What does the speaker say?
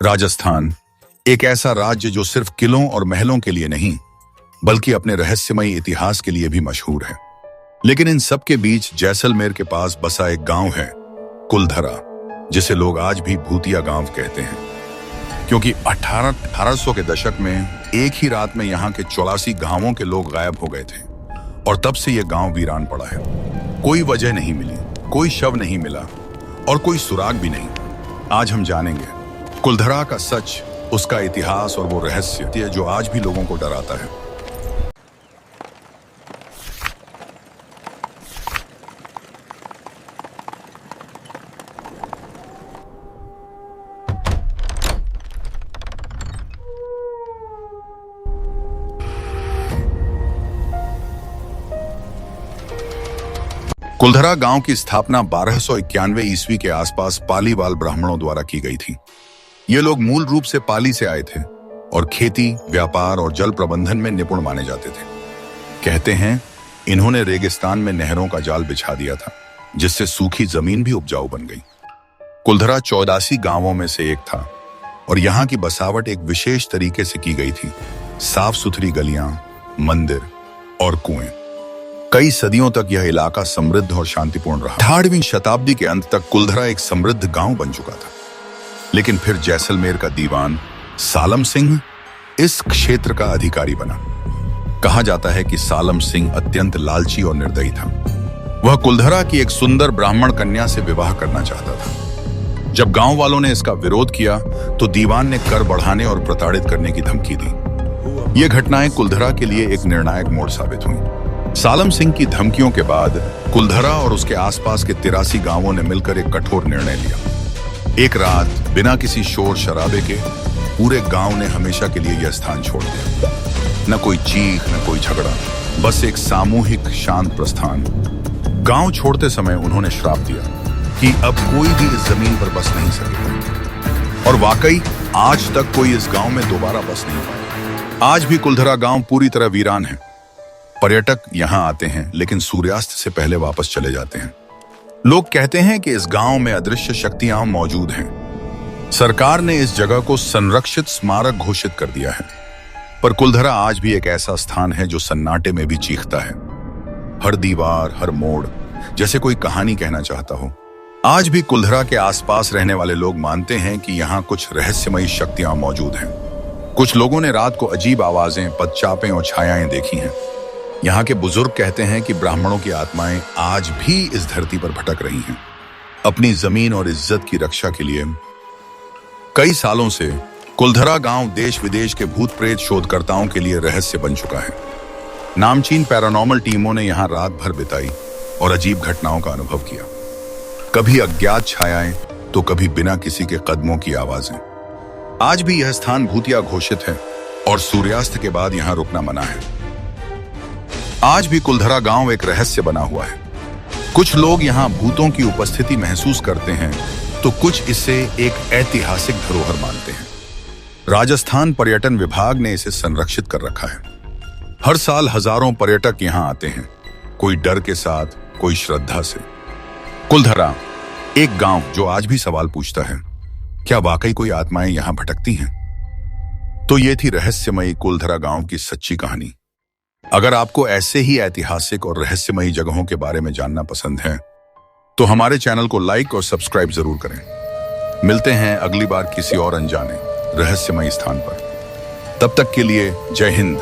राजस्थान एक ऐसा राज्य जो सिर्फ किलों और महलों के लिए नहीं बल्कि अपने रहस्यमयी इतिहास के लिए भी मशहूर है। लेकिन इन सब के बीच जैसलमेर के पास बसा एक गांव है, कुलधरा, जिसे लोग आज भी भूतिया गांव कहते हैं, क्योंकि 1800 के दशक में एक ही रात में यहाँ के 84 गांवों के लोग गायब हो गए थे और तब से यह गांव वीरान पड़ा है। कोई वजह नहीं मिली, कोई शव नहीं मिला और कोई सुराग भी नहीं। आज हम जानेंगे कुलधरा का सच, उसका इतिहास और वो रहस्य जो आज भी लोगों को डराता है। कुलधरा गांव की स्थापना 1291 ईस्वी के आसपास पालीवाल ब्राह्मणों द्वारा की गई थी। ये लोग मूल रूप से पाली से आए थे और खेती, व्यापार और जल प्रबंधन में निपुण माने जाते थे। कहते हैं इन्होंने रेगिस्तान में नहरों का जाल बिछा दिया था, जिससे सूखी जमीन भी उपजाऊ बन गई। कुलधरा 84 गांवों में से एक था और यहाँ की बसावट एक विशेष तरीके से की गई थी। साफ सुथरी गलियां, मंदिर और कुएं। कई सदियों तक यह इलाका समृद्ध और शांतिपूर्ण रहा। 18वीं शताब्दी के अंत तक कुलधरा एक समृद्ध गांव बन चुका था। लेकिन फिर जैसलमेर का दीवान सालम सिंह इस क्षेत्र का अधिकारी बना। कहा जाता है कि सालम सिंह अत्यंत लालची और निर्दयी था। वह कुलधरा की एक सुंदर ब्राह्मण कन्या से विवाह करना चाहता था। जब गांव वालों ने इसका विरोध किया तो दीवान ने कर बढ़ाने और प्रताड़ित करने की धमकी दी। ये घटनाएं कुलधरा के लिए एक निर्णायक मोड़ साबित हुई। सालम सिंह की धमकियों के बाद कुलधरा और उसके आसपास के 83 गांवों ने मिलकर एक कठोर निर्णय लिया। एक रात बिना किसी शोर शराबे के पूरे गांव ने हमेशा के लिए यह स्थान छोड़ दिया। न कोई चीख, न कोई झगड़ा, बस एक सामूहिक शांत प्रस्थान। गांव छोड़ते समय उन्होंने श्राप दिया कि अब कोई भी इस जमीन पर बस नहीं सकेगा। और वाकई आज तक कोई इस गांव में दोबारा बस नहीं पाया। आज भी कुलधरा गांव पूरी तरह वीरान है। पर्यटक यहां आते हैं लेकिन सूर्यास्त से पहले वापस चले जाते हैं। लोग कहते हैं कि इस गांव में अदृश्य शक्तियां मौजूद हैं। सरकार ने इस जगह को संरक्षित स्मारक घोषित कर दिया है, पर कुलधरा आज भी एक ऐसा स्थान है जो सन्नाटे में भी चीखता है। हर दीवार, हर मोड़ जैसे कोई कहानी कहना चाहता हो। आज भी कुलधरा के आसपास रहने वाले लोग मानते हैं कि यहाँ कुछ रहस्यमयी शक्तियां मौजूद हैं। कुछ लोगों ने रात को अजीब आवाजें, पदचापें और छायाएं देखी हैं। यहाँ के बुजुर्ग कहते हैं कि ब्राह्मणों की आत्माएं आज भी इस धरती पर भटक रही हैं, अपनी जमीन और इज्जत की रक्षा के लिए। कई सालों से कुलधरा गांव देश विदेश के भूत प्रेत शोधकर्ताओं के लिए रहस्य बन चुका है। नामचीन पैरानॉर्मल टीमों ने यहाँ रात भर बिताई और अजीब घटनाओं का अनुभव किया। कभी अज्ञात छायाएं तो कभी बिना किसी के कदमों की आवाजें। आज भी यह स्थान भूतिया घोषित है और सूर्यास्त के बाद यहाँ रुकना मना है। आज भी कुलधरा गांव एक रहस्य बना हुआ है। कुछ लोग यहाँ भूतों की उपस्थिति महसूस करते हैं तो कुछ इसे एक ऐतिहासिक धरोहर मानते हैं। राजस्थान पर्यटन विभाग ने इसे संरक्षित कर रखा है। हर साल हजारों पर्यटक यहाँ आते हैं, कोई डर के साथ, कोई श्रद्धा से। कुलधरा एक गांव जो आज भी सवाल पूछता है, क्या वाकई कोई आत्माएं यहाँ भटकती हैं? तो ये थी रहस्यमयी कुलधरा गांव की सच्ची कहानी। अगर आपको ऐसे ही ऐतिहासिक और रहस्यमयी जगहों के बारे में जानना पसंद है तो हमारे चैनल को लाइक और सब्सक्राइब जरूर करें। मिलते हैं अगली बार किसी और अनजाने रहस्यमयी स्थान पर। तब तक के लिए जय हिंद।